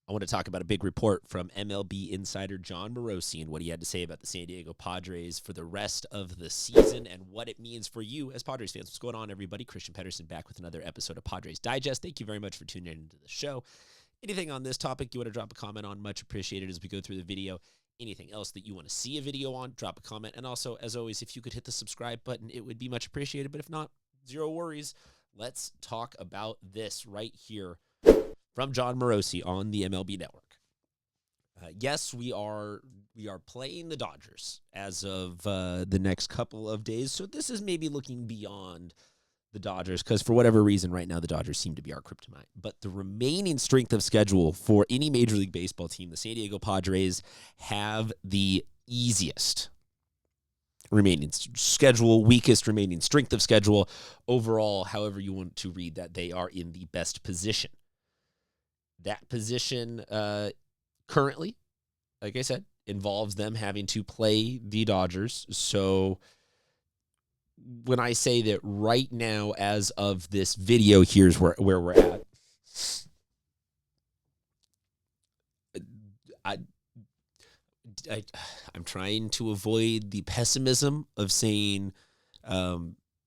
I want to talk about a big report from MLB insider Jon Morosi and what he had to say about the San Diego Padres for the rest of the season and what it means for you as Padres fans. What's going on, everybody? Christian Pedersen back with another episode of Padres Digest. Thank you very much for tuning into the show. Anything on this topic you want to drop a comment on, much appreciated as we go through the video. Anything else that you want to see a video on, drop a comment. And also, as always, if you could hit the subscribe button, it would be much appreciated. But if not, zero worries. Let's talk about this right here from Jon Morosi on the MLB Network. Yes, we are playing the Dodgers as of the next couple of days. So this is maybe looking beyond the Dodgers because for whatever reason right now the Dodgers seem to be our kryptonite. But the remaining strength of schedule for any Major League Baseball team, the San Diego Padres have the easiest remaining schedule, weakest remaining strength of schedule. Overall, however you want to read that, they are in the best position. That position currently, like I said, involves them having to play the Dodgers. So when I say that right now, as of this video, here's where we're at. I'm trying to avoid the pessimism of saying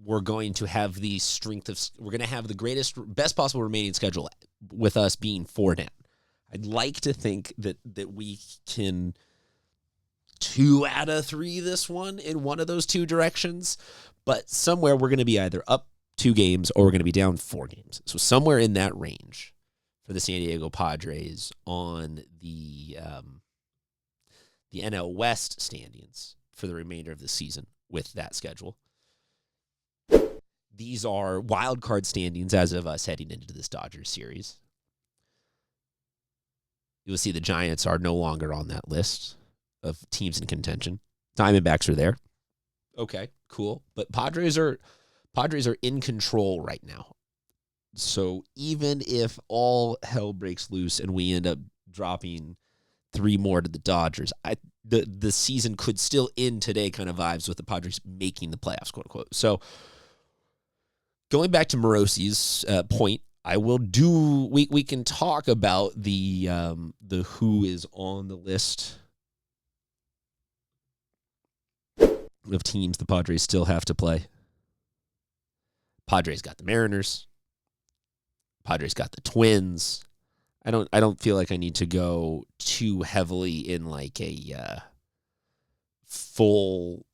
we're going to have the strength of, we're going to have the best possible remaining schedule with us being 4 down. I'd like to think that we can 2 out of 3 this one in one of those two directions, but somewhere we're going to be either up 2 games or we're going to be down 4 games. So somewhere in that range for the San Diego Padres on the NL West standings for the remainder of the season with that schedule. These are wild card standings as of us heading into this Dodgers series. You'll see the Giants are no longer on that list of teams in contention. Diamondbacks are there. Okay, cool. But Padres are in control right now. So even if all hell breaks loose and we end up dropping 3 more to the Dodgers, the season could still end today kind of vibes with the Padres making the playoffs, quote unquote. So going back to Morosi's point, we can talk about the who is on the list of teams the Padres still have to play. Padres got the Mariners. Padres got the Twins. I don't feel like I need to go too heavily in like a full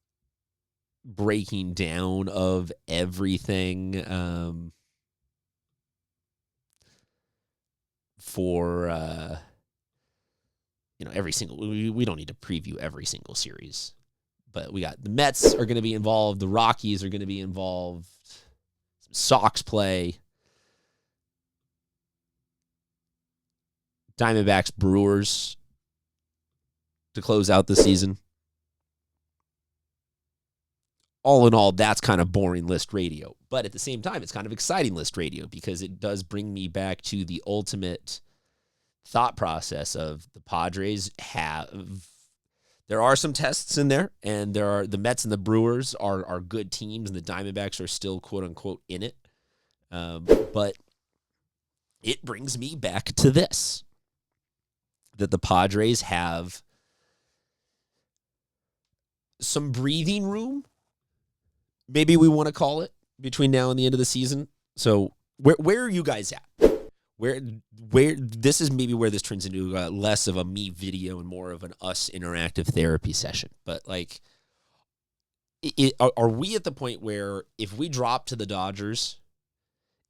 breaking down of everything for every single. We don't need to preview every single series, but we got the Mets are going to be involved. The Rockies are going to be involved. Some Sox play. Diamondbacks, Brewers to close out the season. All in all, that's kind of boring list radio. But at the same time, it's kind of exciting list radio because it does bring me back to the ultimate thought process of the Padres there are some tests in there, and the Mets and the Brewers are good teams, and the Diamondbacks are still, quote unquote, in it. But it brings me back to this, that the Padres have some breathing room, maybe we want to call it, between now and the end of the season. So where are you guys at? Where this is maybe where this turns into less of a me video and more of an us interactive therapy session. But like, are we at the point where if we drop to the Dodgers,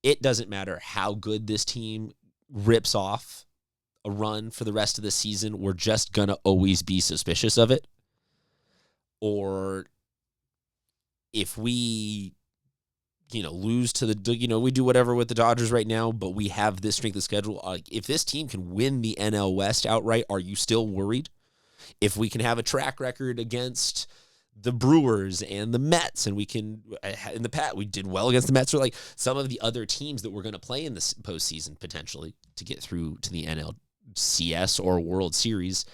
it doesn't matter how good this team rips off a run for the rest of the season, we're just going to always be suspicious of it? Or if we, lose to the, we do whatever with the Dodgers right now, but we have this strength of schedule. If this team can win the NL West outright, are you still worried? If we can have a track record against the Brewers and the Mets, and we can, we did well against the Mets, or like some of the other teams that we're going to play in this postseason potentially to get through to the NLCS or World Series.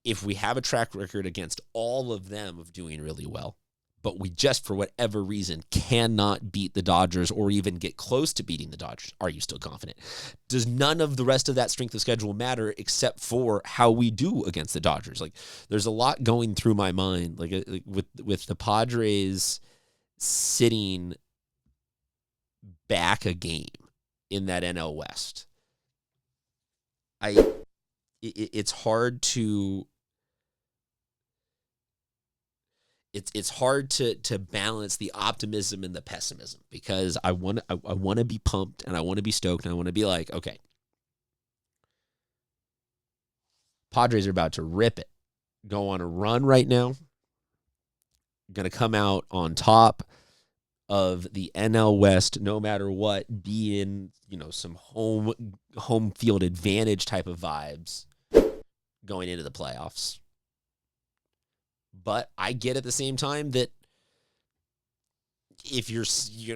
If we have a track record against all of them of doing really well, but we just, for whatever reason, cannot beat the Dodgers or even get close to beating the Dodgers. Are you still confident? Does none of the rest of that strength of schedule matter except for how we do against the Dodgers? Like, there's a lot going through my mind, like with the Padres sitting back a game in that NL West. It's hard to balance the optimism and the pessimism, because I want to be pumped and I want to be stoked and I want to be like, okay, Padres are about to rip it, go on a run right now, going to come out on top of the NL West no matter what, be in, some home field advantage type of vibes going into the playoffs. But I get at the same time that if you're,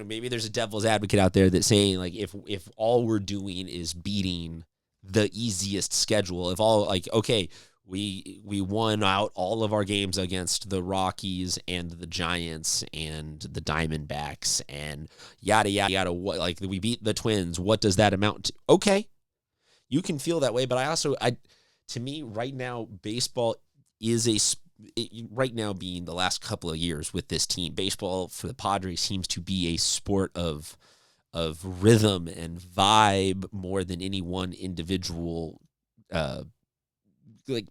maybe there's a devil's advocate out there that's saying, like, if all we're doing is beating the easiest schedule, if all, like, okay, we won out all of our games against the Rockies and the Giants and the Diamondbacks and yada, yada, yada, what, like, we beat the Twins, what does that amount to? Okay, you can feel that way, but to me, right now, baseball is right now, being the last couple of years with this team, baseball for the Padres seems to be a sport of rhythm and vibe more than any one individual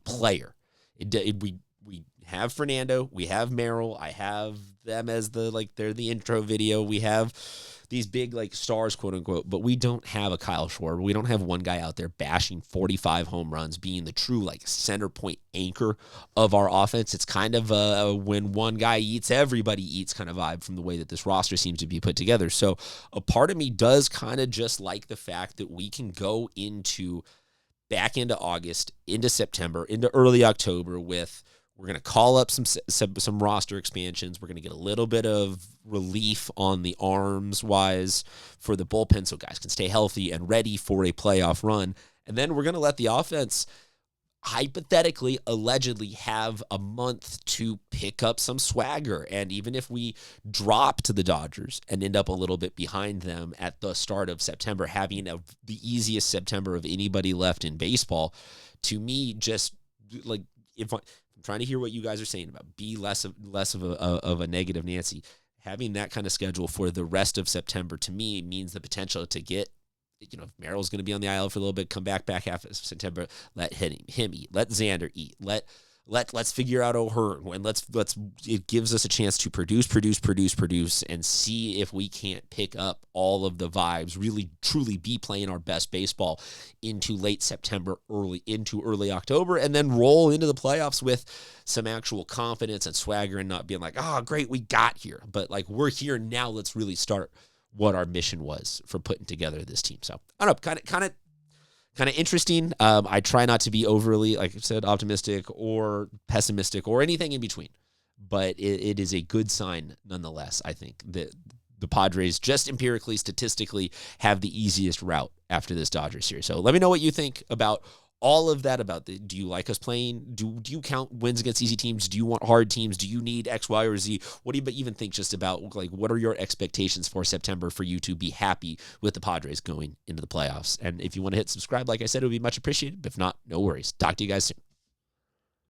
player. We have Fernando, we have Merrill, I have them as they're the intro video. We have these big stars, quote unquote, but we don't have a Kyle Schwarber. We don't have one guy out there bashing 45 home runs, being the true center point anchor of our offense. It's kind of when one guy eats, everybody eats kind of vibe from the way that this roster seems to be put together. So a part of me does kind of just like the fact that we can go back into August, into September, into early October with, we're going to call up some roster expansions. We're going to get a little bit of relief on the arms-wise for the bullpen so guys can stay healthy and ready for a playoff run. And then we're going to let the offense hypothetically, allegedly have a month to pick up some swagger. And even if we drop to the Dodgers and end up a little bit behind them at the start of September, having the easiest September of anybody left in baseball, to me, just if I'm trying to hear what you guys are saying about be less of a negative Nancy, having that kind of schedule for the rest of September to me means the potential to get, if Merrill's going to be on the IL for a little bit, come back half of September, let him eat, let Xander eat, let's figure out O'Hearn, and it gives us a chance to produce, and see if we can't pick up all of the vibes, really truly be playing our best baseball into late September, early October, and then roll into the playoffs with some actual confidence and swagger, and not being like, oh, great, we got here, but we're here now, let's really start what our mission was for putting together this team. So I don't know, kind of interesting. I try not to be overly, like I said, optimistic or pessimistic or anything in between, but it is a good sign nonetheless. I think that the Padres just empirically, statistically, have the easiest route after this Dodgers series. So let me know what you think about all of that. Do you like us playing? Do you count wins against easy teams? Do you want hard teams? Do you need X, Y, or Z? What do you even think just about, what are your expectations for September for you to be happy with the Padres going into the playoffs? And if you want to hit subscribe, like I said, it would be much appreciated. If not, no worries. Talk to you guys soon.